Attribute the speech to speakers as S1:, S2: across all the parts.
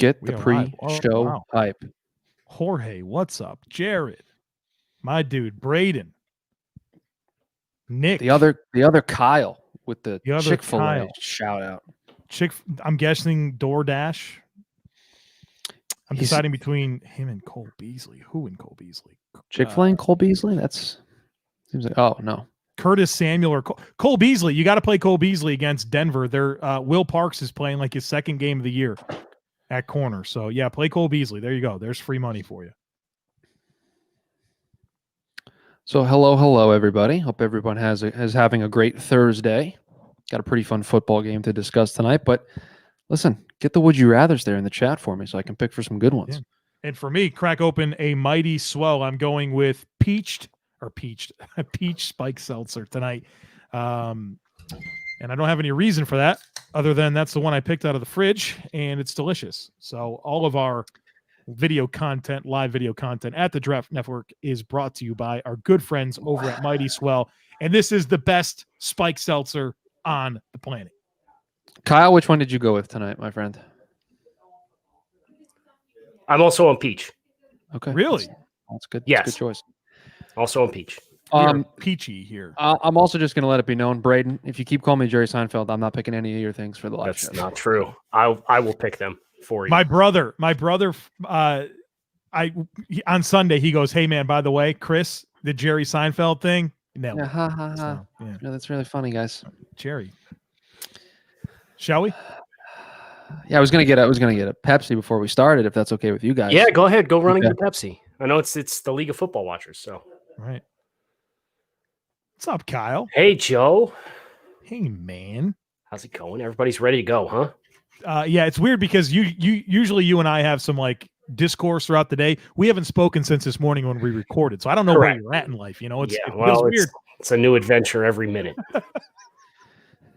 S1: Get the pre-show hype.
S2: Jorge, what's up? Jared, my dude, Braden, Nick,
S1: the other Kyle with the Chick-fil-A shout out.
S2: I'm guessing DoorDash. I'm deciding between him and Cole Beasley. Who in Cole Beasley?
S1: Chick-fil-A and Cole Beasley? Seems like, oh no.
S2: Curtis Samuel or Cole Beasley. You got to play Cole Beasley against Denver. Will Parks is playing like his second game of the year at corner. So yeah, play Cole Beasley. There you go. There's free money for you.
S1: So hello everybody. Hope everyone is having a great Thursday. Got a pretty fun football game to discuss tonight, but listen, get the would you rathers there in the chat for me so I can pick for some good ones.
S2: Yeah. And for me, crack open a mighty swell. I'm going with peach spike seltzer tonight. And I don't have any reason for that other than that's the one I picked out of the fridge and it's delicious. So all of our live video content at the Draft Network is brought to you by our good friends over at Mighty Swell. And this is the best spike seltzer on the planet.
S1: Kyle, which one did you go with tonight, my friend?
S3: I'm also on peach.
S1: Okay.
S2: Really?
S1: That's good.
S3: Yes.
S1: That's a good choice.
S3: Also on peach.
S2: Peachy here.
S1: I'm also just going to let it be known, Braden, if you keep calling me Jerry Seinfeld, I'm not picking any of your things for the live show.
S3: That's not true. I will pick them for you.
S2: My brother, on Sunday, he goes, hey, man, by the way, Chris, the Jerry Seinfeld thing. No.
S1: Yeah, ha, ha, ha. So, yeah, that's really funny, guys.
S2: Jerry. Shall we?
S1: Yeah, I was gonna get a Pepsi before we started, if that's okay with you guys.
S3: Yeah, go ahead. Go run and get Pepsi. I know it's the League of Football Watchers, so.
S2: Right. What's up, Kyle?
S3: Hey, Joe.
S2: Hey, man.
S3: How's it going? Everybody's ready to go, huh?
S2: Yeah, it's weird because usually you and I have some like discourse throughout the day. We haven't spoken since this morning when we recorded, so I don't know where you're at in life. You know, it feels weird.
S3: It's a new adventure every minute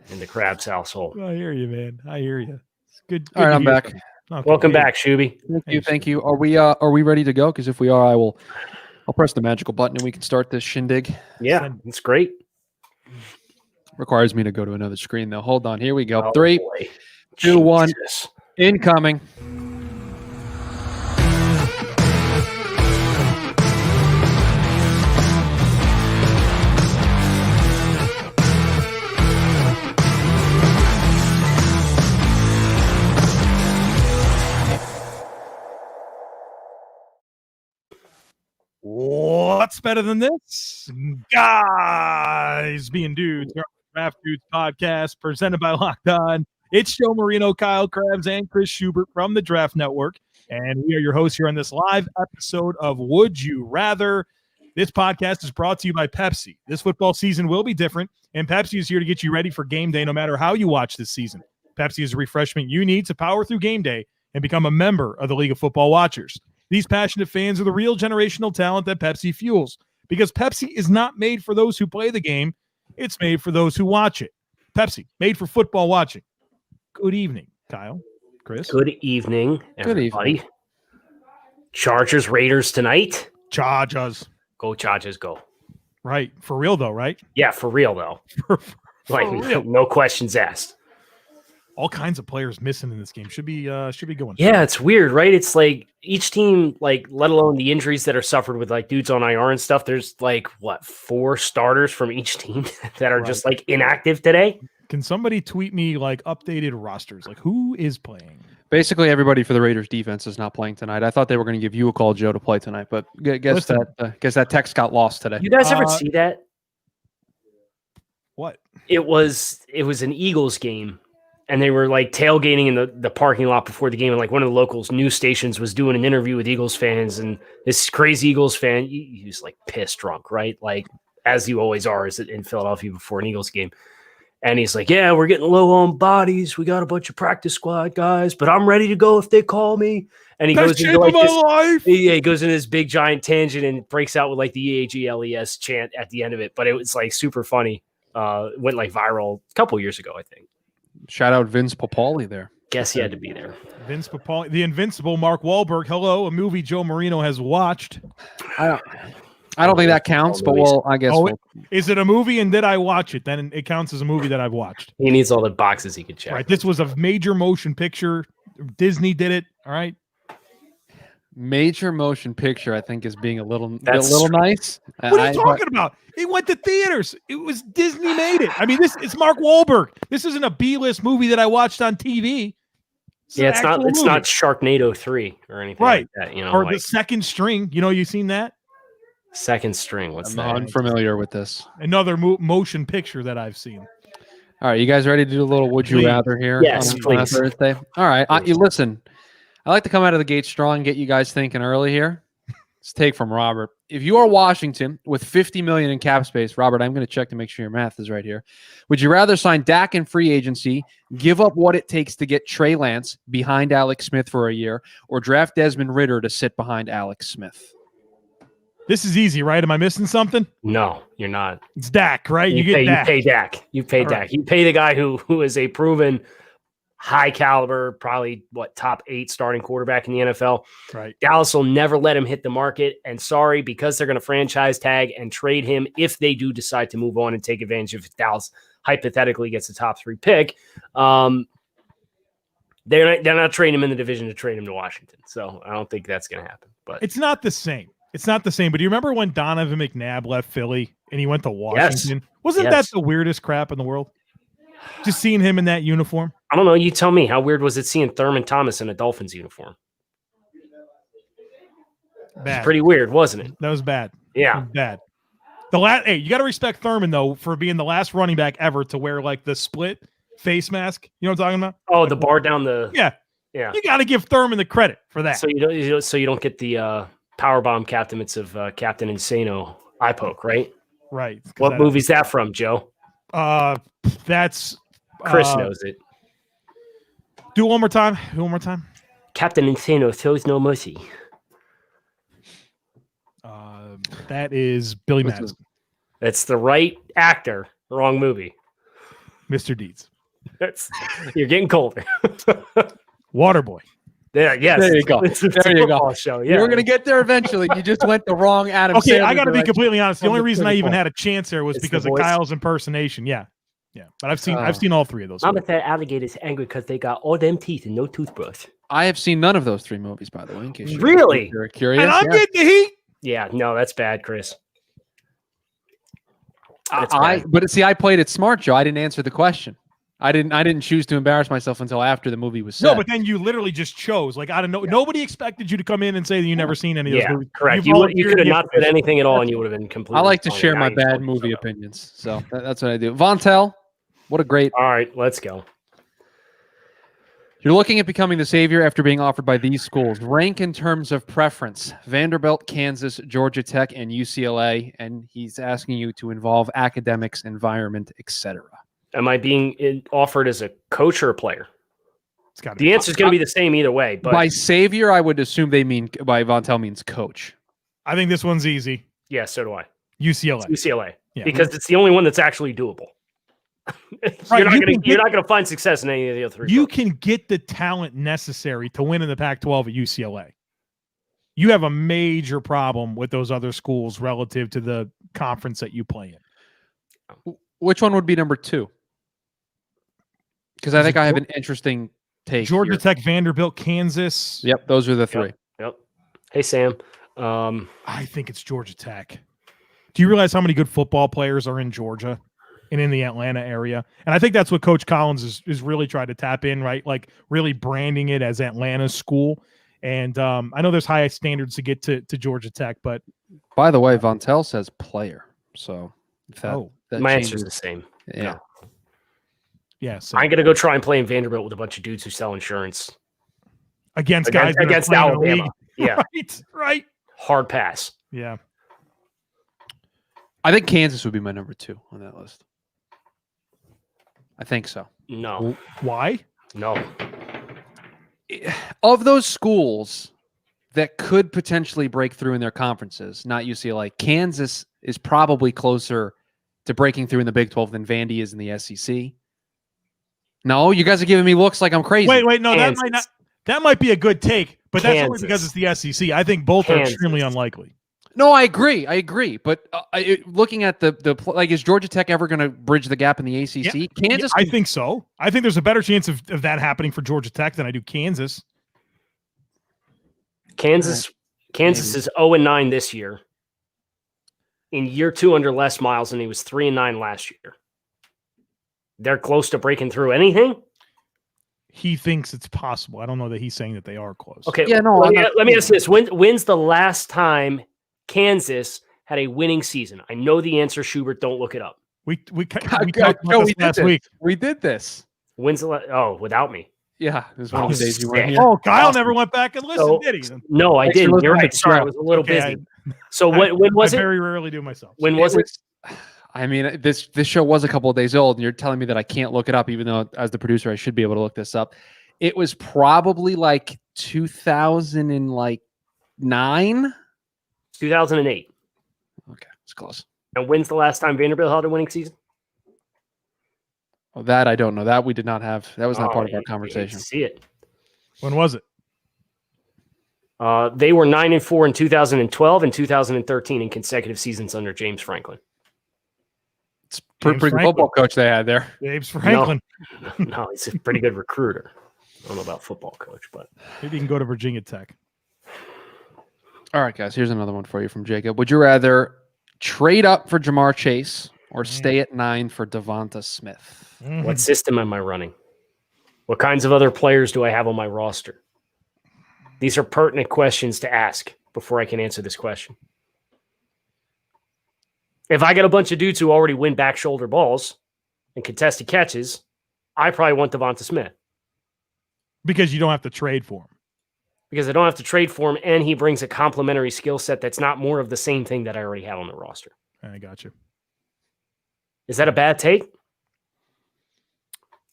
S3: in the Krabs household.
S2: I hear you, man. I hear you. It's good.
S1: All right, I'm back.
S3: Okay, welcome back, Shuby.
S1: Thank you. Are we ready to go? Because if we are, I'll press the magical button and we can start this shindig.
S3: Yeah, it's great.
S1: Requires me to go to another screen though. Hold on. Here we go. 3, 2, 1. Incoming.
S2: What's better than this? Guys being dudes. Draft Dudes podcast presented by Locked On. It's Joe Marino, Kyle Krabs, and Chris Schubert from the Draft Network. And we are your hosts here on this live episode of Would You Rather. This podcast is brought to you by Pepsi. This football season will be different, and Pepsi is here to get you ready for game day no matter how you watch this season. Pepsi is a refreshment you need to power through game day and become a member of the League of Football Watchers. These passionate fans are the real generational talent that Pepsi fuels, because Pepsi is not made for those who play the game. It's made for those who watch it. Pepsi, made for football watching. Good evening, Kyle, Chris.
S3: Good evening, everybody. Good evening. Chargers, Raiders tonight.
S2: Chargers.
S3: Go Chargers, go.
S2: Right. For real, though, right?
S3: Yeah, for real, though.
S2: for real.
S3: No questions asked.
S2: All kinds of players missing in this game. Should be going.
S3: Yeah, it's weird, right? It's like each team, like, let alone the injuries that are suffered with like dudes on IR and stuff. There's like 4 starters from each team that are just like inactive today.
S2: Can somebody tweet me like updated rosters? Like who is playing?
S1: Basically, everybody for the Raiders defense is not playing tonight. I thought they were going to give you a call, Joe, to play tonight, but guess that text got lost today.
S3: You guys ever see that?
S2: What?
S3: It was an Eagles game. And they were like tailgating in the parking lot before the game. And like one of the local news stations was doing an interview with Eagles fans. And this crazy Eagles fan, he was like pissed drunk, right? Like as you always are is in Philadelphia before an Eagles game. And he's like, yeah, we're getting low on bodies. We got a bunch of practice squad guys, but I'm ready to go if they call me. And he goes into like this, he goes into this big giant tangent and breaks out with like the EAGLES chant at the end of it. But it was like super funny. Went like viral a couple years ago, I think.
S1: Shout out Vince Papali there.
S3: Guess he had to be there.
S2: Vince Papali, the invincible Mark Wahlberg. Hello, a movie Joe Marino has watched.
S1: I don't think that counts, but I guess.
S2: Is it a movie and did I watch it? Then it counts as a movie that I've watched.
S3: He needs all the boxes he could check.
S2: Right. This was a major motion picture Disney did it. All right.
S1: Major motion picture, I think, is being a little
S3: That's
S1: nice.
S2: What are you talking about? It went to theaters. It was Disney made it. I mean, it's Mark Wahlberg. This isn't a B-list movie that I watched on TV.
S3: It's not Sharknado 3 or anything
S2: right.
S3: like that. You know,
S2: or the Second String. You know, you seen that?
S3: Second String. What's that?
S1: I'm unfamiliar with this.
S2: Another motion picture that I've seen.
S1: All right, you guys ready to do a little would you rather here?
S3: Yes,
S1: on a Thursday. All right, you listen. I like to come out of the gate strong and get you guys thinking early here. Let's take from Robert. If you are Washington with $50 million in cap space, Robert, I'm going to check to make sure your math is right here. Would you rather sign Dak in free agency, give up what it takes to get Trey Lance behind Alex Smith for a year, or draft Desmond Ridder to sit behind Alex Smith?
S2: This is easy, right? Am I missing something?
S3: No, you're not.
S2: It's Dak, right? You pay
S3: Dak. You pay Dak. Right. You pay the guy who is a proven high caliber, probably top 8 starting quarterback in the NFL.
S2: Right.
S3: Dallas will never let him hit the market. And sorry, because they're going to franchise tag and trade him if they do decide to move on and take advantage of Dallas hypothetically gets the top 3 pick. They're not trading him in the division to trade him to Washington. So I don't think that's going to happen. But
S2: it's not the same. It's not the same. But do you remember when Donovan McNabb left Philly and he went to Washington? Yes. Wasn't that the weirdest crap in the world? Just seeing him in that uniform.
S3: I don't know. You tell me. How weird was it seeing Thurman Thomas in a Dolphins uniform?
S2: Bad.
S3: It's pretty weird, wasn't it?
S2: That was bad.
S3: Yeah,
S2: was bad. Hey, you got to respect Thurman though for being the last running back ever to wear like the split face mask. You know what I'm talking about?
S3: Oh, the bar down the.
S2: Yeah.
S3: You
S2: got to give Thurman the credit for that.
S3: So you don't get the powerbomb captainments of Captain Insano eye poke, right?
S2: Right.
S3: What movie's that from, Joe?
S2: That's
S3: Chris knows it.
S2: Do it one more time.
S3: Captain Insano shows no mercy.
S2: That is Billy Madison.
S3: That's the right actor. Wrong movie.
S2: Mr. Deeds.
S3: You're getting colder.
S2: Waterboy.
S3: Yeah, yes.
S1: There you go.
S3: There you go. Show. Yeah.
S1: You were going to get there eventually. You just went the wrong Adam
S2: Okay,
S1: Sandler
S2: I got to be completely honest. The only reason I even
S1: had
S2: had a chance there was because of Kyle's impersonation. Yeah. But I've seen all 3 of those.
S3: Mama said alligators angry because they got all them teeth and no toothbrush.
S1: I have seen none of those 3 movies, by the way. In case
S3: you're
S1: curious.
S2: And I'm getting the heat.
S3: Yeah, no, that's bad, Chris.
S1: But see, I played it smart, Joe. I didn't answer the question. I didn't choose to embarrass myself until after the movie was set.
S2: No, but then you literally just chose. Like, I don't know. Nobody expected you to come in and say that you never seen any of those movies.
S3: Correct. You could have not said anything at all, and you would have been completely.
S1: I like to share my bad movie opinions, so that's what I do. Vontel, what a great.
S3: All right, let's go.
S1: You're looking at becoming the savior after being offered by these schools. Rank in terms of preference: Vanderbilt, Kansas, Georgia Tech, and UCLA. And he's asking you to involve academics, environment, etc.
S3: Am I being offered as a coach or a player? The answer is going to be the same either way. But
S1: by savior, I would assume they mean by Vontel means coach.
S2: I think this one's easy.
S3: Yeah, so do I.
S2: UCLA.
S3: It's UCLA. Yeah. Because it's the only one that's actually doable. You're not going to find success in any of the other 3.
S2: You can get the talent necessary to win in the Pac-12 at UCLA. You have a major problem with those other schools relative to the conference that you play in.
S1: Which one would be number 2? Because I think I have an interesting take.
S2: Georgia Tech, Vanderbilt, Kansas.
S1: Yep, those are the 3.
S3: Yep. Hey, Sam.
S2: I think it's Georgia Tech. Do you realize how many good football players are in Georgia and in the Atlanta area? And I think that's what Coach Collins is really trying to tap in, right? Like really branding it as Atlanta's school. And I know there's high standards to get to Georgia Tech, but
S1: by the way, Vontel says player. So that
S3: my answer is the same.
S1: Yeah.
S2: Yeah, so
S3: I'm gonna go try and play in Vanderbilt with a bunch of dudes who sell insurance
S2: against guys
S3: against Alabama. Yeah,
S2: right.
S3: Hard pass.
S2: Yeah,
S1: I think Kansas would be my number 2 on that list. I think so.
S3: No.
S2: Why?
S3: No.
S1: Of those schools that could potentially break through in their conferences, not UCLA, Kansas is probably closer to breaking through in the Big 12 than Vandy is in the SEC. No, you guys are giving me looks like I'm crazy.
S2: Wait, no, that might be a good take, but that's only because it's the SEC. I think both are extremely unlikely.
S1: No, I agree. But looking at like, is Georgia Tech ever going to bridge the gap in the ACC?
S2: Yeah,
S1: Kansas,
S2: I think so. I think there's a better chance of that happening for Georgia Tech than I do Kansas.
S3: Kansas is 0-9 this year. In year 2 under Les Miles, and he was 3-9 last year. They're close to breaking through anything.
S2: He thinks it's possible. I don't know that he's saying that they are close.
S3: Okay.
S1: Yeah, no.
S3: Let me ask this: When's the last time Kansas had a winning season? I know the answer, Schubert. Don't look it up.
S2: We talked about this last week.
S1: We did this.
S3: When's the without me?
S1: Yeah, it was one of the days you weren't here.
S2: Oh, Kyle never went back and listened, did he?
S3: No, I didn't. You're right. Sorry, I was a little busy. So when was it?
S2: I very rarely do myself.
S3: When was it?
S1: I mean, this show was a couple of days old, and you're telling me that I can't look it up, even though as the producer I should be able to look this up. It was probably like 2009,
S3: 2008.
S1: Okay, it's close.
S3: And when's the last time Vanderbilt held a winning season?
S1: Well, that I don't know. That we did not have. That was not part of our conversation.
S3: See it.
S2: When was it?
S3: They were 9-4 in 2012 and 2013 in consecutive seasons under James Franklin.
S1: It's pretty good football coach they had there.
S2: James Franklin.
S3: No, he's a pretty good recruiter. I don't know about football coach, but
S2: maybe he can go to Virginia Tech.
S1: All right, guys. Here's another one for you from Jacob. Would you rather trade up for Jamar Chase or stay at 9 for Devonta Smith?
S3: What system am I running? What kinds of other players do I have on my roster? These are pertinent questions to ask before I can answer this question. If I got a bunch of dudes who already win back shoulder balls and contested catches, I probably want Devonta Smith.
S2: Because you don't have to trade for him.
S3: Because I don't have to trade for him, and he brings a complementary skill set that's not more of the same thing that I already have on the roster.
S2: I got you.
S3: Is that a bad take?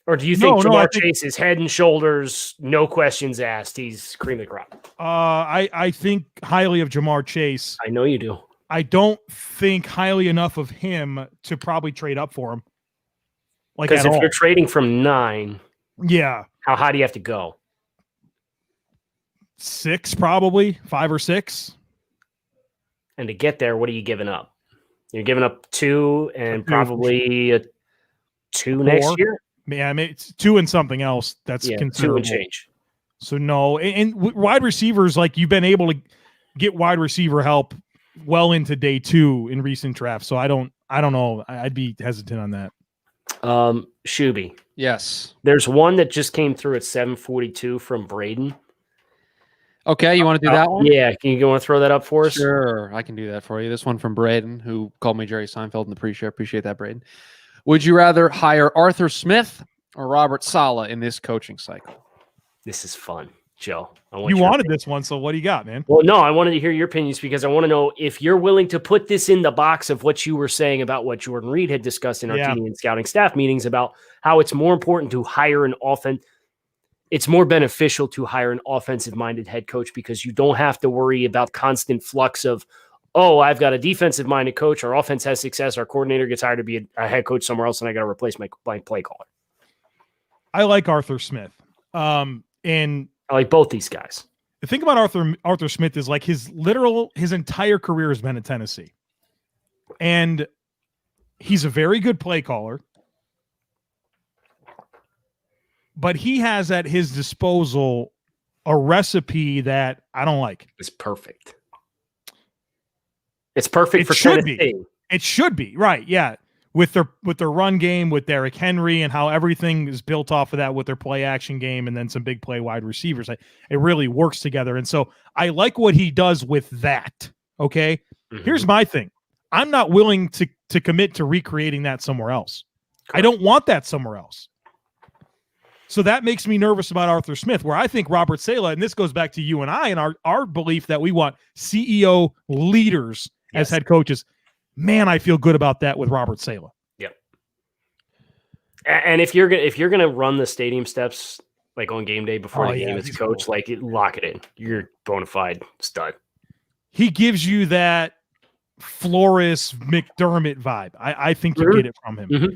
S3: Or do you think Jamar Chase is head and shoulders, no questions asked? He's cream of the crop.
S2: I think highly of Jamar Chase.
S3: I know you do.
S2: I don't think highly enough of him to probably trade up for him.
S3: Because if you're trading from 9,
S2: yeah,
S3: how high do you have to go?
S2: 6, probably 5 or 6.
S3: And to get there, what are you giving up? You're giving up 2 and probably a 2 4 next year.
S2: Yeah, I mean, it's 2 and something else. That's considerable.
S3: 2 and change.
S2: So no, and wide receivers, like, you've been able to get wide receiver help well into day 2 in recent drafts. So I don't know. I'd be hesitant on that.
S3: Shuby.
S1: Yes.
S3: There's one that just came through at 742 from Braden.
S1: Okay, you want to do that one?
S3: Yeah, can you want to throw that up for us?
S1: Sure, I can do that for you. This one from Braden, who called me Jerry Seinfeld in the pre-show. Appreciate that, Braden. Would you rather hire Arthur Smith or Robert Saleh in this coaching cycle?
S3: This is fun, Joe.
S2: You wanted this one, so what do you got, man?
S3: Well, no, I wanted to hear your opinions because I want to know if you're willing to put this in the box of what you were saying about what Jordan Reed had discussed in our team and scouting staff meetings about how it's more important to hire an offense. It's more beneficial to hire an offensive-minded head coach because you don't have to worry about constant flux of, oh, I've got a defensive-minded coach. Our offense has success. Our coordinator gets hired to be a head coach somewhere else, and I got to replace my play caller.
S2: I like Arthur Smith. And
S3: I like both these guys.
S2: The thing about Arthur Smith is, like, his entire career has been at Tennessee. And he's a very good play caller. But he has at his disposal a recipe that I don't like.
S3: It's perfect. It's perfect for
S2: Tennessee. It should be, right, yeah. With their run game, with Derrick Henry, and how everything is built off of that with their play action game and then some big play wide receivers. It really works together. And so I like what he does with that, okay? Mm-hmm. Here's my thing. I'm not willing to commit to recreating that somewhere else. Correct. I don't want that somewhere else. So that makes me nervous about Arthur Smith, where I think Robert Saleh, and this goes back to you and I and our belief that we want CEO leaders as head coaches. Man, I feel good about that with Robert Saleh.
S3: Yep. And if you're gonna run the stadium steps like on game day before the game as a coach, like lock it in. You're a bona fide stud.
S2: He gives you that Flores McDermott vibe. I think you get it from him.
S3: Mm-hmm.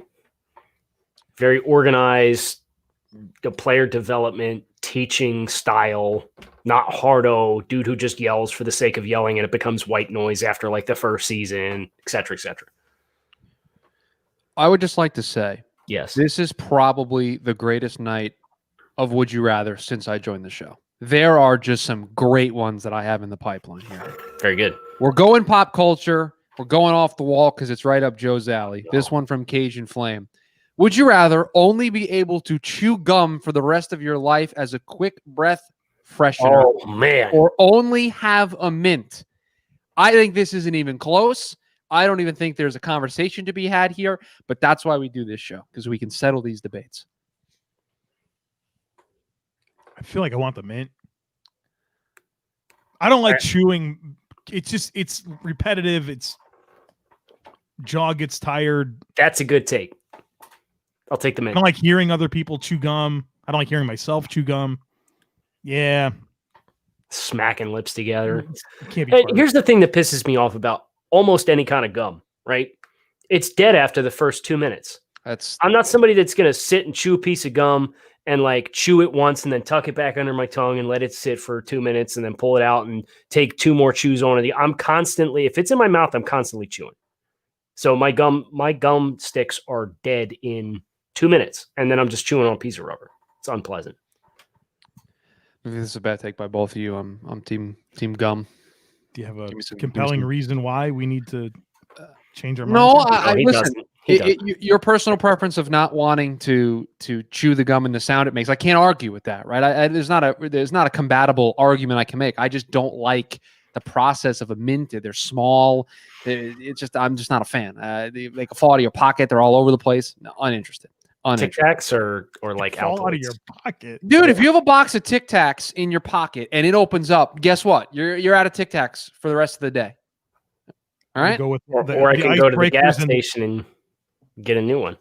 S3: Very organized. The player development, teaching style, not hardo dude who just yells for the sake of yelling and it becomes white noise after like the first season, et cetera, et cetera.
S1: I would just like to say,
S3: Yes.
S1: this is probably the greatest night of Would You Rather since I joined the show. There are just some great ones that I have in the pipeline here.
S3: Very good.
S1: We're going pop culture. We're going off the wall because it's right up Joe's alley. This one from Cajun Flame. Would you rather only be able to chew gum for the rest of your life as a quick breath freshener,
S3: Oh, man.
S1: or only have a mint? I think this isn't even close. I don't even think there's a conversation to be had here, but that's why we do this show, because we can settle these debates.
S2: I feel like I want the mint. I don't like chewing. It's repetitive. Jaw gets tired.
S3: That's a good take. I'll take the
S2: I
S3: mint.
S2: don't like hearing other people chew gum. I don't like hearing myself chew gum. Yeah.
S3: Smacking lips together.
S2: It can't be
S3: Here's the thing that pisses me off about almost any kind of gum, right? It's dead after the first 2 minutes. I'm not somebody that's going to sit and chew a piece of gum and like chew it once and then tuck it back under my tongue and let it sit for 2 minutes and then pull it out and take 2 more chews on it. I'm constantly, if it's in my mouth, I'm constantly chewing. So my gum sticks are dead in 2 minutes, and then I'm just chewing on a piece of rubber. It's unpleasant.
S1: Maybe this is a bad take by both of you. I'm team gum.
S2: Do you have a compelling reason why we need to change our
S1: No,
S2: mindset?
S1: listen. Your personal preference of not wanting to chew the gum and the sound it makes, I can't argue with that, right? There's not a combatable argument I can make. I just don't like the process of a mint. They're small. I'm just not a fan. They can fall out of your pocket. They're all over the place. No, uninterested.
S3: Tic Tacs or like
S2: fall out of your pocket,
S1: dude. If you have a box of Tic Tacs in your pocket and it opens up, guess what? You're out of Tic Tacs for the rest of the day. All right.
S3: Or I can go to the gas station and get a new one.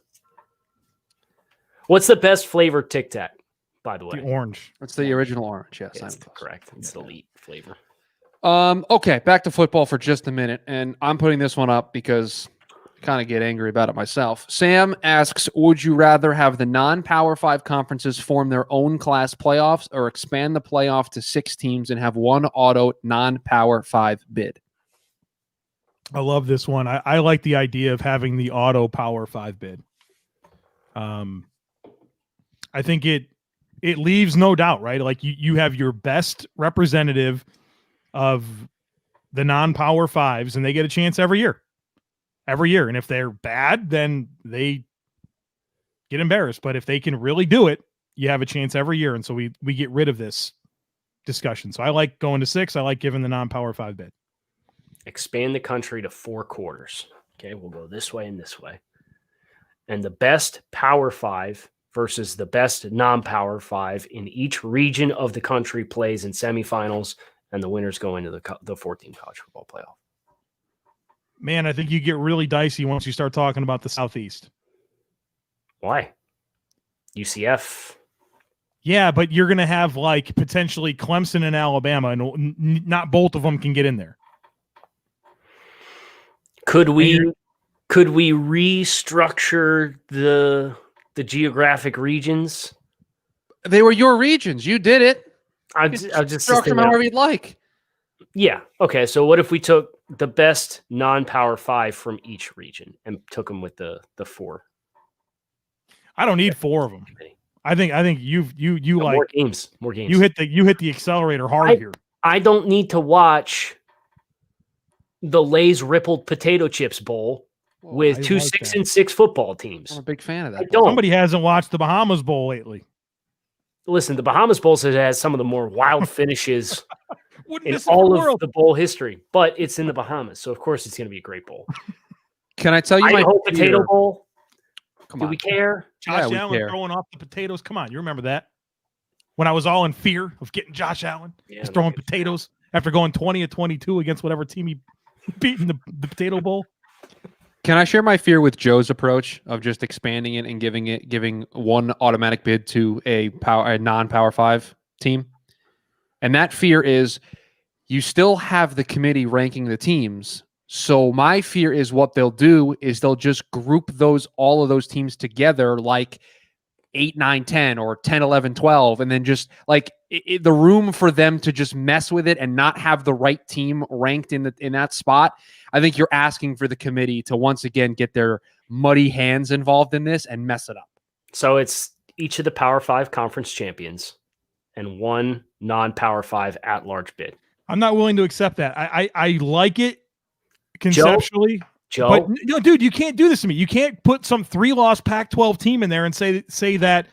S3: What's the best flavored Tic Tac, by the way?
S2: The orange.
S1: It's the original orange. Yes,
S3: it's correct. It's the elite flavor.
S1: Okay, back to football for just a minute, and I'm putting this one up because I kind of get angry about it myself. Sam asks, would you rather have the non-Power 5 conferences form their own class playoffs or expand the playoff to 6 teams and have one auto non-Power 5 bid?
S2: I love this one. I like the idea of having the auto Power 5 bid. I think it leaves no doubt, right? Like you have your best representative of the non-Power 5s, and they get a chance every year. And if they're bad, then they get embarrassed. But if they can really do it, you have a chance every year. And so we get rid of this discussion. So I like going to 6. I like giving the non-Power 5 bid.
S3: Expand the country to 4 quarters. Okay, we'll go this way and this way. And the best Power 5 versus the best non-Power 5 in each region of the country plays in semifinals, and the winners go into the 14 college football playoff.
S2: Man, I think you get really dicey once you start talking about the Southeast.
S3: Why? UCF.
S2: Yeah, but you're going to have like potentially Clemson and Alabama, and not both of them can get in there.
S3: Could we restructure the geographic regions?
S1: They were your regions. You did it.
S3: I'll just
S1: structure them however you'd like.
S3: Yeah. Okay. So what if we took the best non-Power 5 from each region and took them with the 4?
S2: I don't need 4 of them. I think you like
S3: more games.
S2: You hit the accelerator hard here.
S3: I don't need to watch the Lay's Rippled Potato Chips Bowl with 2 6-6 football teams.
S1: I'm a big fan of that.
S2: Somebody hasn't watched the Bahamas Bowl lately.
S3: Listen, the Bahamas Bowl has some of the more wild finishes in all of the bowl history, but it's in the Bahamas, so of course it's going to be a great bowl.
S1: Can I tell you
S3: Idaho Potato Bowl? Do we care?
S2: Josh Allen throwing off the potatoes. Come on, you remember that? When I was all in fear of getting Josh Allen, he's throwing potatoes after going 20-22 against whatever team he beat in the Potato Bowl.
S1: Can I share my fear with Joe's approach of just expanding it and giving one automatic bid to a non-Power 5 team? And that fear is you still have the committee ranking the teams. So my fear is what they'll do is they'll just group all of those teams together like 8, 9, 10 or 10, 11, 12. And then just like the room for them to just mess with it and not have the right team ranked in that spot, I think you're asking for the committee to once again get their muddy hands involved in this and mess it up.
S3: So it's each of the Power 5 conference champions and one non-Power 5 at-large bid.
S2: I'm not willing to accept that. I like it conceptually.
S3: Joe?
S2: But no, dude, you can't do this to me. You can't put some 3-loss Pac-12 team in there and say that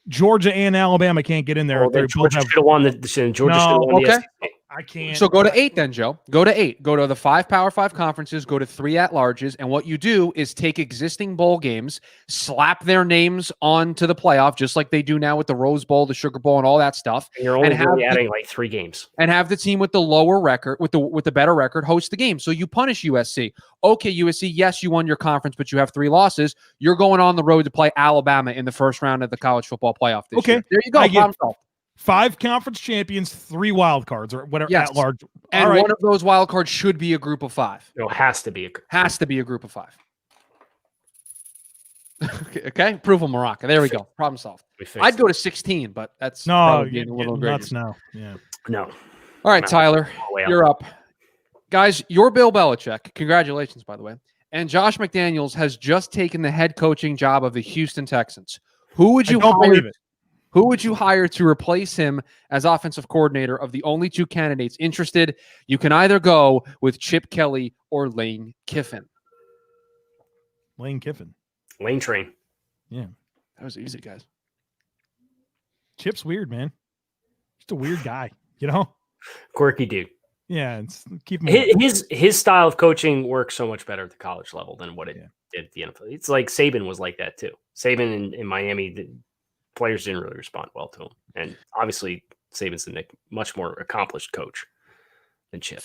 S2: Georgia and Alabama can't get in there.
S3: Well, Georgia should have won the decision. Georgia should have won the SEC.
S2: I can't.
S1: So go to 8 then, Joe. Go to 8. Go to the 5 Power 5 conferences, go to 3 at-larges, and what you do is take existing bowl games, slap their names onto the playoff, just like they do now with the Rose Bowl, the Sugar Bowl, and all that stuff.
S3: And you're only really adding like 3 games.
S1: And have the team with the lower record, with the better record, host the game. So you punish USC. Okay, USC, yes, you won your conference, but you have 3 losses. You're going on the road to play Alabama in the first round of the college football playoff this year. There you go. Problem solved.
S2: 5 conference champions, 3 wild cards, or whatever at large.
S1: And one of those wild cards should be a group of 5.
S3: No, has to be a
S1: group of 5. Okay, approval Morocco. There we go. Problem solved.
S2: I'd
S1: go to 16, but that's
S2: being a little nuts now. Yeah.
S3: No.
S1: All right, Tyler, you're up. Guys, you're Bill Belichick. Congratulations, by the way. And Josh McDaniels has just taken the head coaching job of the Houston Texans. Who would you hire? Who would you hire to replace him as offensive coordinator of the only 2 candidates interested? You can either go with Chip Kelly or Lane Kiffin.
S2: Lane Kiffin.
S3: Lane Train.
S2: Yeah.
S1: That was easy, guys.
S2: Chip's weird, man. Just a weird guy, you know?
S3: Quirky dude.
S2: Yeah, keep him
S3: his style of coaching works so much better at the college level than what it did at the NFL. It's like Saban was like that too. Saban in Miami, the players didn't really respond well to him. And obviously, Saban's a much more accomplished coach than Chip.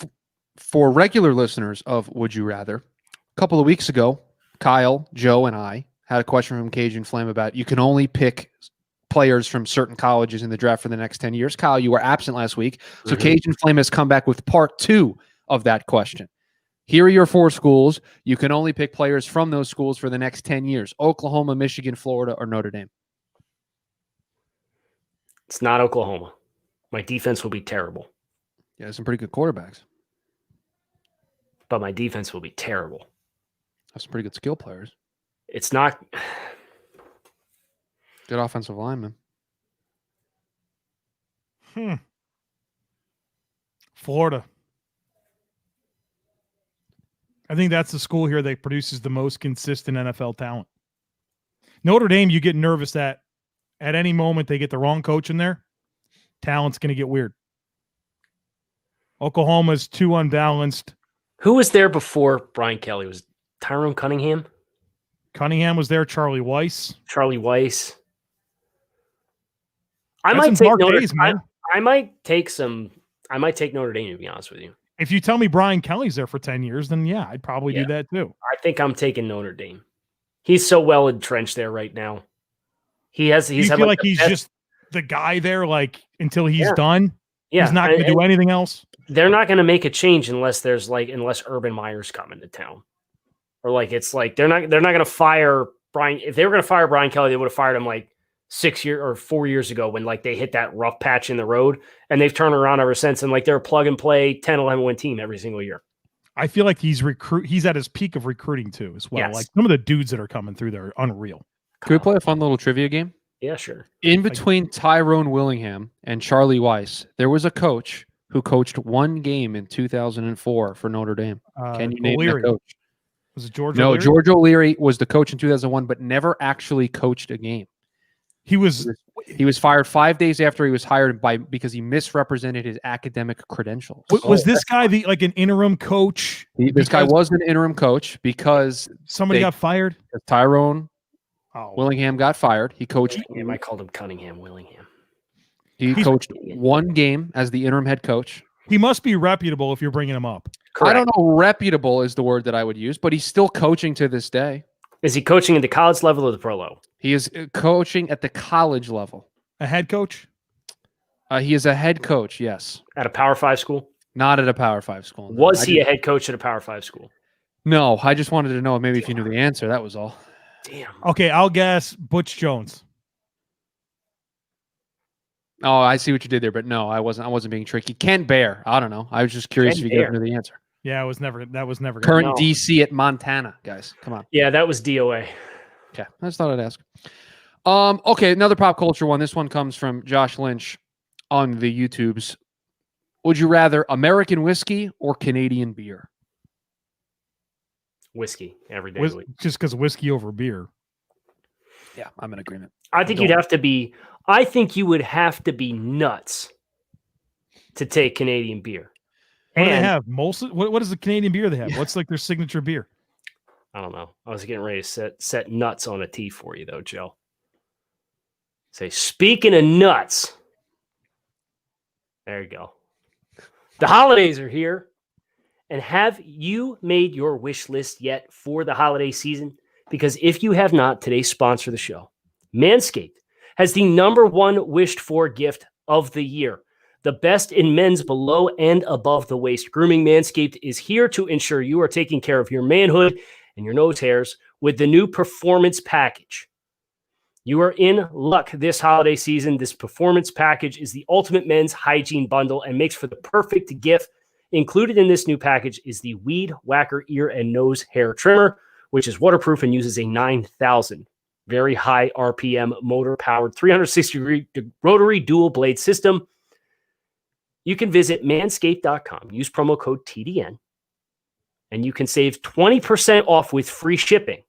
S1: For regular listeners of Would You Rather, a couple of weeks ago, Kyle, Joe, and I had a question from Cajun Flame about you can only pick players from certain colleges in the draft for the next 10 years. Kyle, you were absent last week. So Cajun Flame has come back with part 2 of that question. Here are your 4 schools. You can only pick players from those schools for the next 10 years. Oklahoma, Michigan, Florida, or Notre Dame.
S3: It's not Oklahoma. My defense will be terrible.
S1: Yeah, some pretty good quarterbacks.
S3: But my defense will be terrible.
S1: Have some pretty good skill players.
S3: It's not...
S1: Good offensive lineman.
S2: Florida. I think that's the school here that produces the most consistent NFL talent. Notre Dame, you get nervous that at any moment they get the wrong coach in there, talent's going to get weird. Oklahoma's too unbalanced.
S3: Who was there before Brian Kelly? Was Tyrone Cunningham?
S2: Cunningham was there. Charlie Weiss.
S3: I might take Notre Dame. I might take Notre Dame, to be honest with you.
S2: If you tell me Brian Kelly's there for 10 years, then yeah, I'd probably do that too.
S3: I think I'm taking Notre Dame. He's so well entrenched there right now. He's
S2: feel like he's just the guy there, like until he's done. Yeah. He's not going to do anything else.
S3: They're not going to make a change unless Urban Meyer's coming to town. Or like it's like they're not going to fire Brian. If they were going to fire Brian Kelly, they would have fired him like 4 years ago when like they hit that rough patch in the road, and they've turned around ever since, and like they're a plug and play 10-11 win team every single year.
S2: I feel like he's at his peak of recruiting too as well. Yes. Like some of the dudes that are coming through there are unreal.
S1: Can we play a fun little trivia game?
S3: Yeah, sure.
S1: In between Tyrone Willingham and Charlie Weiss, there was a coach who coached 1 game in 2004 for Notre Dame. Can you name that coach?
S2: Was it George?
S1: No,
S2: O'Leary?
S1: George O'Leary was the coach in 2001, but never actually coached a game. He was fired 5 days after he was hired because he misrepresented his academic credentials.
S2: Was this guy an interim coach?
S1: This guy was an interim coach because
S2: somebody got fired.
S1: Tyrone Willingham got fired. He coached.
S3: I called him Cunningham Willingham.
S1: He coached 1 game as the interim head coach.
S2: He must be reputable if you're bringing him up.
S3: Correct.
S1: I don't know. Reputable is the word that I would use, but he's still coaching to this day.
S3: Is he coaching at the college level or the pro level?
S1: He is coaching at the college level.
S2: A head coach?
S1: He is a head coach, yes.
S3: At a Power 5 school?
S1: Not at a Power 5 school. No.
S3: Was he a head coach at a Power 5 school?
S1: No, I just wanted to know maybe if you knew the answer. That was all.
S3: Damn.
S2: Okay, I'll guess Butch Jones.
S1: Oh, I see what you did there, but no, I wasn't being tricky. Kent Bear. I don't know. I was just curious
S3: Kent
S1: if you guys
S3: Bear.
S1: knew the answer.
S2: Yeah, that was never
S1: Current
S3: No.
S1: DC at Montana, guys. Come on.
S3: Yeah, that was DOA.
S1: Okay. I just thought I'd ask. Okay, another pop culture one. This one comes from Josh Lynch on the YouTubes. Would you rather American whiskey or Canadian beer?
S3: Whiskey every day. of the week.
S2: Just because whiskey over beer.
S1: Yeah, I'm in agreement.
S3: I think you'd have to be. I think you would have to be nuts to take Canadian beer.
S2: What do they have? Molson? What is the Canadian beer they have? What's like their signature beer?
S3: I don't know. I was getting ready to set nuts on a tee for you, though, Joe. Say, speaking of nuts, there you go. The holidays are here. And have you made your wish list yet for the holiday season? Because if you have not, today's sponsor of the show, Manscaped, has the #1 wished for gift of the year. The best in men's below and above the waist grooming. Manscaped is here to ensure you are taking care of your manhood and your nose hairs with the new Performance Package. You are in luck this holiday season. This Performance Package is the ultimate men's hygiene bundle and makes for the perfect gift. Included in this new package is the Weed Whacker ear and nose hair trimmer, which is waterproof and uses a 9,000 very high RPM motor-powered 360-degree rotary dual blade system. You can visit manscaped.com, use promo code TDN, and you can save 20% off with free shipping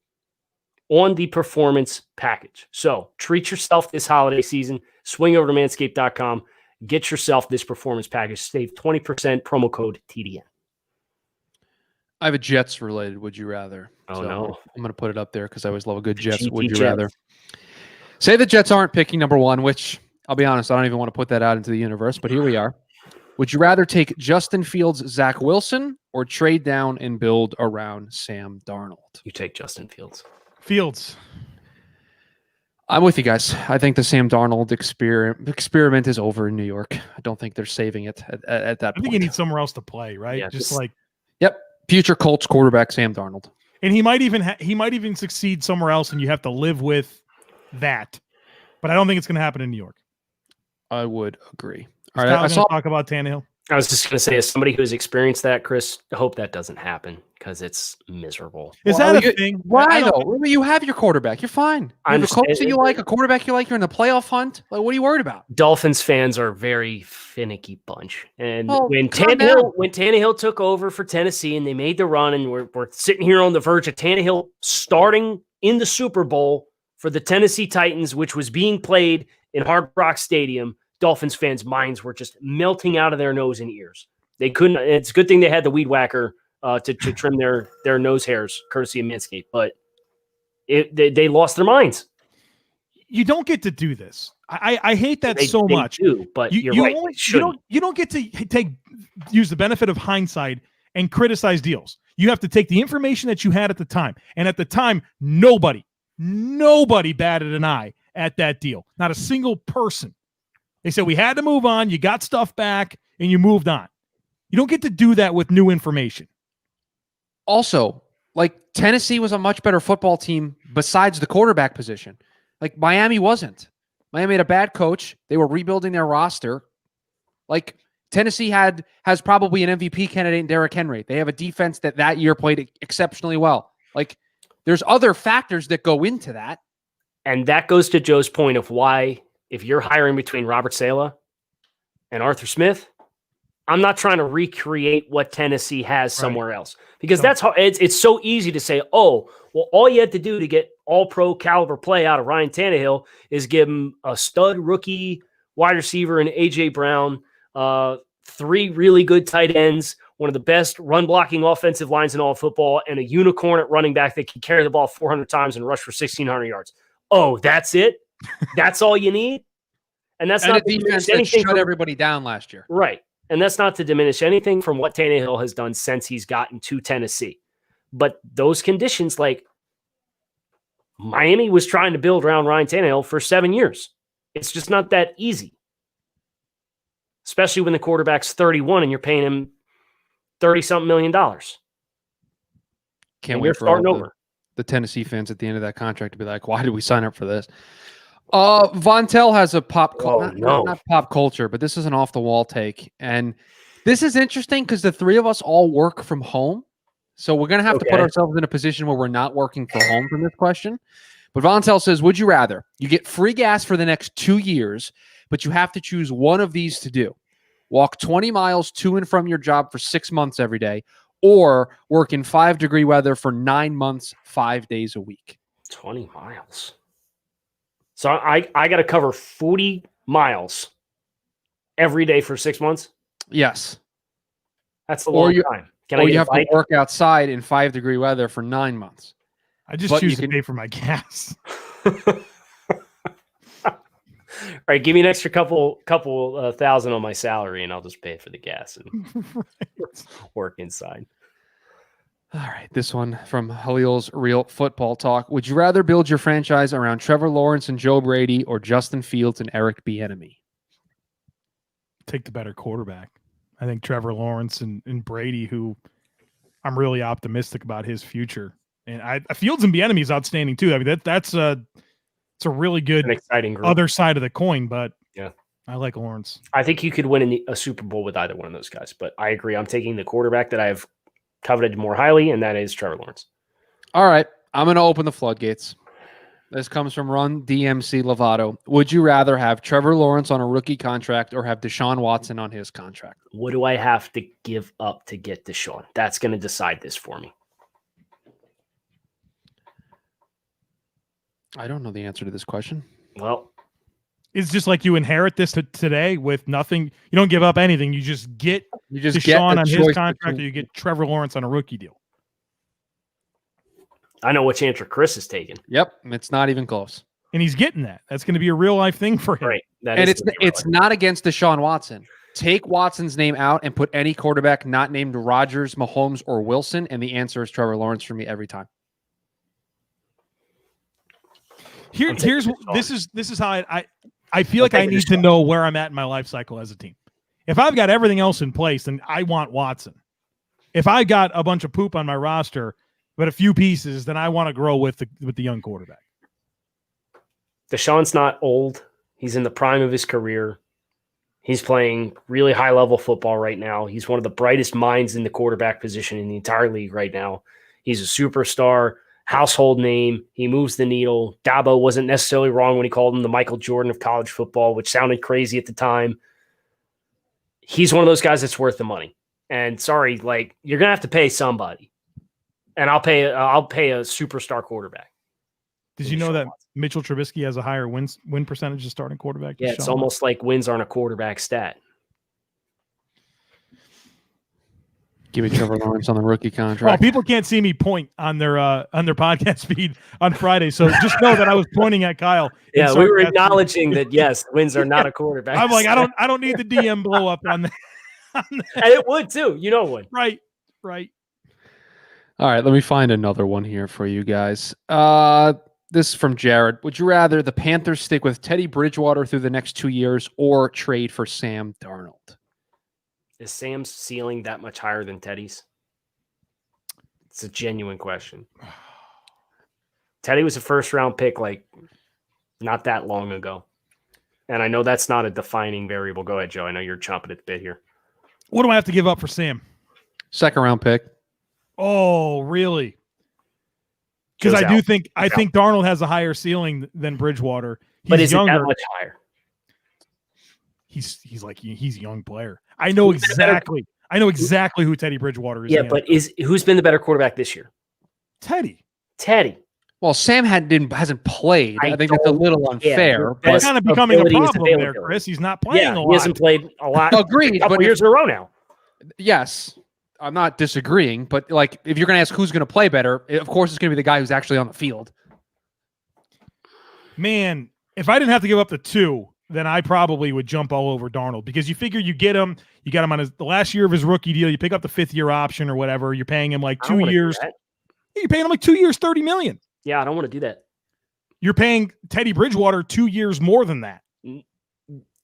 S3: on the Performance Package. So treat yourself this holiday season. Swing over to manscaped.com. Get yourself this Performance Package. Save 20%, promo code TDN.
S1: I have a Jets related would you rather.
S3: Oh, no.
S1: I'm going to put it up there because I always love a good Jets
S3: GT
S1: would you
S3: Jets.
S1: rather. Say the Jets aren't picking #1, which I'll be honest, I don't even want to put that out into the universe, but here we are. Would you rather take Justin Fields, Zach Wilson, or trade down and build around Sam Darnold?
S3: You take Justin Fields.
S2: Fields.
S1: I'm with you guys. I think the Sam Darnold experiment is over in New York. I don't think they're saving it at that
S2: I
S1: point.
S2: think he needs somewhere else to play, right?
S3: Yeah,
S2: Just
S3: this-
S2: like,
S1: Yep. Future Colts quarterback Sam Darnold.
S2: and he might even succeed somewhere else, and you have to live with that. But I don't think it's going to happen in New York.
S1: I would agree.
S2: All
S1: All
S2: right,
S1: right.
S2: I talk about Tannehill.
S3: I was just going to say, as somebody who has experienced that, Chris, I hope that doesn't happen because it's miserable.
S2: Is
S1: Well,
S2: that a
S1: you-
S2: thing?
S1: Why
S2: I don't-
S1: though? Remember, you have your quarterback. You're fine. You
S3: I
S1: have a coach
S3: understand.
S1: that you like, a quarterback you like. You're in the playoff hunt. Like, what are you worried about?
S3: Dolphins fans are a very finicky bunch. And
S1: Oh,
S3: when
S1: calm down.
S3: Tannehill took over for Tennessee and they made the run, and we're sitting here on the verge of Tannehill starting in the Super Bowl for the Tennessee Titans, which was being played in Hard Rock Stadium, Dolphins fans' minds were just melting out of their nose and ears. They couldn't. It's a good thing they had the weed whacker to trim their nose hairs, courtesy of Manscaped. But they lost their minds.
S2: You don't get to do this. I hate that so
S3: They
S2: much.
S3: do, but
S2: You,
S3: you're
S2: you
S3: right.
S2: only-
S3: they shouldn't.
S2: you don't get to use the benefit of hindsight and criticize deals. You have to take the information that you had at the time. And at the time, nobody batted an eye at that deal. Not a single person. They said we had to move on. You got stuff back and you moved on. You don't get to do that with new information.
S1: Also, like Tennessee was a much better football team besides the quarterback position. Like Miami wasn't. Miami had a bad coach. They were rebuilding their roster. Like Tennessee has probably an MVP candidate in Derrick Henry. They have a defense that year played exceptionally well. Like there's other factors that go into that.
S3: And that goes to Joe's point of why, if you're hiring between Robert Saleh and Arthur Smith, I'm not trying to recreate what Tennessee has somewhere else, because that's how it's so easy to say, oh, well, all you had to do to get all pro caliber play out of Ryan Tannehill is give him a stud rookie wide receiver in AJ Brown, 3 really good tight ends, one of the best run blocking offensive lines in all of football, and a unicorn at running back that can carry the ball 400 times and rush for 1,600 yards. Oh, that's it? That's all you need? And that's not
S1: a defense
S3: to
S1: that
S3: anything
S1: shut
S3: from,
S1: everybody down last year.
S3: right. And that's not to diminish anything from what Tannehill has done since he's gotten to Tennessee. But those conditions, like Miami was trying to build around Ryan Tannehill for 7 years. It's just not that easy. Especially when the quarterback's 31 and you're paying him $30-something million.
S1: Can't
S3: And
S1: wait
S3: you're
S1: for all
S3: starting over.
S1: the Tennessee fans at the end of that contract to be like, why did we sign up for this? Vontel has a
S3: no.
S1: not pop culture, but this is an off the wall take, and this is interesting because the three of us all work from home, so we're gonna have to put
S3: Okay.
S1: ourselves in a position where we're not working from home from this question. But Vontel says, "Would you rather you get free gas for the next 2 years, but you have to choose one of these to do: walk 20 miles to and from your job for 6 months every day, or work in 5-degree weather for 9 months, 5 days a week?"
S3: 20 miles. So I got to cover 40 miles every day for 6 months.
S1: Yes.
S3: That's a long time. Can I
S1: Or
S3: get
S1: you
S3: a
S1: have to
S3: bike?
S1: work outside in 5-degree weather for 9 months.
S2: I just
S1: But
S2: choose
S1: you
S2: to
S1: can-
S2: pay for my gas.
S3: All right, give me an extra couple thousand on my salary, and I'll just pay for the gas and work inside.
S1: All right, this one from Halil's Real Football Talk. Would you rather build your franchise around Trevor Lawrence and Joe Brady or Justin Fields and Eric Bieniemy?
S2: Take the better quarterback. I think Trevor Lawrence and Brady, who I'm really optimistic about his future. And Fields and Bieniemy is outstanding too. I mean, it's a really good
S3: An exciting group.
S2: other side of the coin, but
S3: Yeah.
S2: I like Lawrence.
S3: I think you could win a Super Bowl with either one of those guys, but I agree. I'm taking the quarterback that I've coveted more highly, and that is Trevor Lawrence.
S1: All right, I'm going to open the floodgates. This comes from Run DMC Lovato. Would you rather have Trevor Lawrence on a rookie contract or have Deshaun Watson on his contract?
S3: What do I have to give up to get Deshaun? That's going to decide this for me.
S1: I don't know the answer to this question.
S3: Well,
S2: It's just like you inherit this today with nothing. You don't give up anything. You just get Deshaun on his contract, or you get Trevor Lawrence on a rookie deal.
S3: I know which answer Chris is taking.
S1: Yep, it's not even close.
S2: And he's getting that. That's going to be a real life thing for him.
S3: Right.
S1: And it's not against Deshaun Watson. Take Watson's name out and put any quarterback not named Rodgers, Mahomes, or Wilson, and the answer is Trevor Lawrence for me every time.
S2: This is how I feel like I need to know where I'm at in my life cycle as a team. If I've got everything else in place, then I want Watson. If I got a bunch of poop on my roster, but a few pieces, then I want to grow with the young quarterback.
S3: Deshaun's not old. He's in the prime of his career. He's playing really high-level football right now. He's one of the brightest minds in the quarterback position in the entire league right now. He's a superstar, household name. He moves the needle. Dabo wasn't necessarily wrong when he called him the Michael Jordan of college football, which sounded crazy at the time. He's one of those guys that's worth the money. And sorry, you're going to have to pay somebody. And I'll pay a superstar quarterback.
S2: Did you know that Mitchell Trubisky has a higher win percentage as starting quarterback?
S3: Yeah, it's almost like wins aren't a quarterback stat.
S1: Give me Trevor Lawrence on the rookie contract.
S2: Well, people can't see me point on their podcast feed on Friday, so just know that I was pointing at Kyle.
S3: Yeah, we were acknowledging that yes, wins are not a quarterback.
S2: I'm like, I don't need the DM blow up on that.
S3: And it would too. You know it would.
S2: Right.
S1: All right, let me find another one here for you guys. This is from Jared. Would you rather the Panthers stick with Teddy Bridgewater through the next 2 years or trade for Sam Darnold?
S3: Is Sam's ceiling that much higher than Teddy's? It's a genuine question. Teddy was a first-round pick not that long ago. And I know that's not a defining variable. Go ahead, Joe. I know you're chomping at the bit here.
S2: What do I have to give up for Sam?
S1: Second-round pick.
S2: Oh, really? Because I think Darnold has a higher ceiling than Bridgewater.
S3: But is
S2: younger.
S3: It that much higher?
S2: He's a young player. I know exactly who Teddy Bridgewater is.
S3: Yeah, but who's been the better quarterback this year?
S2: Teddy.
S1: Well, Sam hasn't played. I think that's a little unfair.
S2: But it's kind of becoming a problem there, Chris. He's not playing a lot.
S3: He hasn't played a lot.
S1: Agreed.
S3: A couple years in a row now.
S1: Yes. I'm not disagreeing, but if you're going to ask who's going to play better, of course it's going to be the guy who's actually on the field.
S2: Man, if I didn't have to give up the 2, then I probably would jump all over Darnold because you figure you got him on the last year of his rookie deal. You pick up the 5th-year option or whatever. You're paying him 2 years. You're paying him 2 years, $30 million.
S3: Yeah, I don't want to do that.
S2: You're paying Teddy Bridgewater 2 years more than that.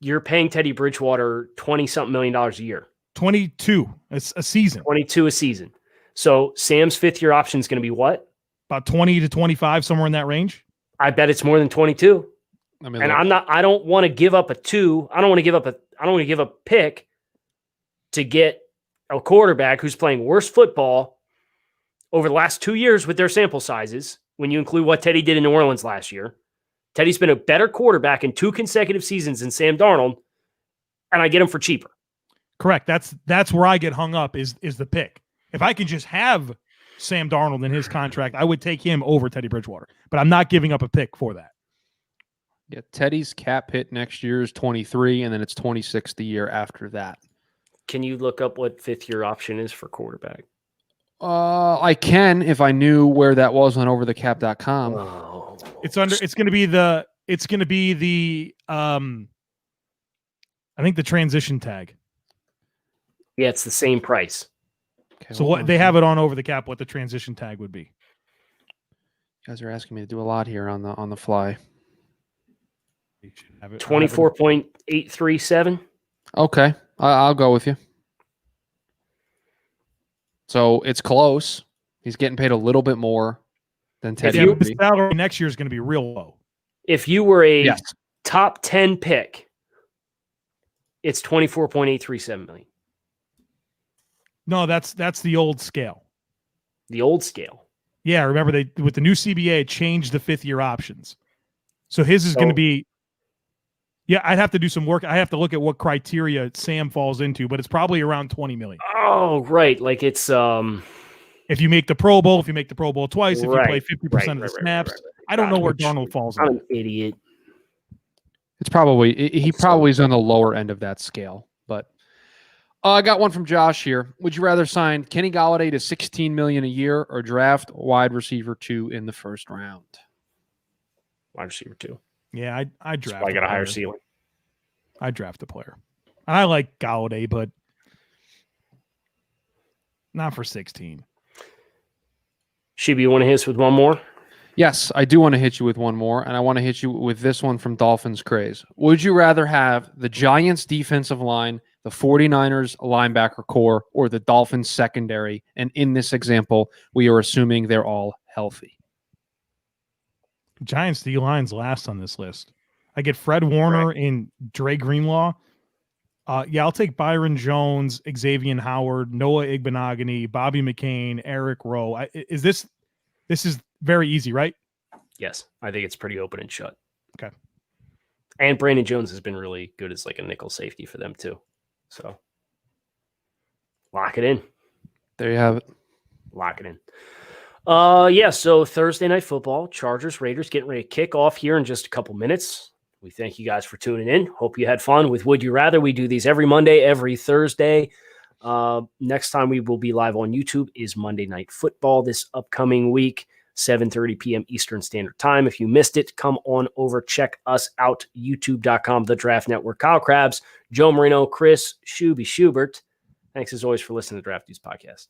S3: You're paying Teddy Bridgewater $20-something million a year.
S2: 22 a season.
S3: 22 a season. So Sam's 5th-year option is going to be what?
S2: About 20 to 25, somewhere in that range.
S3: I bet it's more than 22.
S1: I mean,
S3: And
S1: look,
S3: I don't want to give up a 2. I don't want to give up a pick to get a quarterback who's playing worse football over the last 2 years with their sample sizes. When you include what Teddy did in New Orleans last year, Teddy's been a better quarterback in 2 consecutive seasons than Sam Darnold, and I get him for cheaper.
S2: Correct. That's where I get hung up is the pick. If I can just have Sam Darnold in his contract, I would take him over Teddy Bridgewater, but I'm not giving up a pick for that.
S1: yeah, Teddy's cap hit next year is 23, and then it's 26 the year after that.
S3: Can you look up what 5th-year option is for quarterback?
S1: I can if I knew where that was on overthecap.com.
S3: Oh.
S2: It's going to be the I think the transition tag.
S3: Yeah, it's the same price.
S1: Okay,
S2: So
S1: hold
S2: what
S1: on.
S2: they have it on over the cap, what the transition tag would be.
S1: You guys are asking me to do a lot here on the fly.
S3: 24.837.
S1: Okay, I'll go with you. So it's close. He's getting paid a little bit more than Teddy
S2: Yeah,
S1: would
S2: but the
S1: be.
S2: salary next year is going to be real low.
S3: If you were a
S1: Yes.
S3: top 10 pick, it's 24.837 million.
S2: No, that's the old scale.
S3: The old scale.
S2: Yeah, remember they with the new CBA it changed the 5th-year options. So his is going to be. Yeah, I'd have to do some work. I have to look at what criteria Sam falls into, but it's probably around 20 million.
S3: Oh, right. Like it's
S2: If you make the Pro Bowl, if you make the Pro Bowl twice, if you play 50% of the
S3: right,
S2: snaps,
S3: right.
S2: I don't know where
S3: Which-
S2: Darnold falls
S3: I'm
S2: in.
S3: an idiot.
S1: It's probably he probably is on the lower end of that scale. But I got one from Josh here. Would you rather sign Kenny Golladay to $16 million a year or draft wide receiver 2 in the first round?
S3: Wide receiver 2.
S2: Yeah, I
S3: That's
S2: draft.
S3: why I got a higher
S2: player.
S3: ceiling.
S2: I draft a player. I like Golladay, but not for 16.
S3: Shibi, you want to hit us with one more?
S1: Yes, I do want to hit you with one more, and I want to hit you with this one from Dolphins Craze. Would you rather have the Giants defensive line, the 49ers linebacker core, or the Dolphins secondary? And in this example, we are assuming they're all healthy.
S2: Giants D-line's last on this list. I get Fred Warner and Dre Greenlaw. I'll take Byron Jones, Xavier Howard, Noah Igbenogany, Bobby McCain, Eric Rowe. This is very easy, right?
S3: Yes. I think it's pretty open and shut.
S2: Okay.
S3: And Brandon Jones has been really good as like a nickel safety for them too. So lock it in.
S1: There you have it.
S3: Lock it in. So Thursday night football, Chargers, Raiders getting ready to kick off here in just a couple minutes. We thank you guys for tuning in. Hope you had fun with Would You Rather. We do these every Monday, every Thursday. Next time we will be live on YouTube is Monday Night Football this upcoming week, 7:30 p.m. Eastern Standard Time. If you missed it, come on over. Check us out, youtube.com, The Draft Network. Kyle Krabs, Joe Marino, Chris Schubert. Thanks as always for listening to the Draft News Podcast.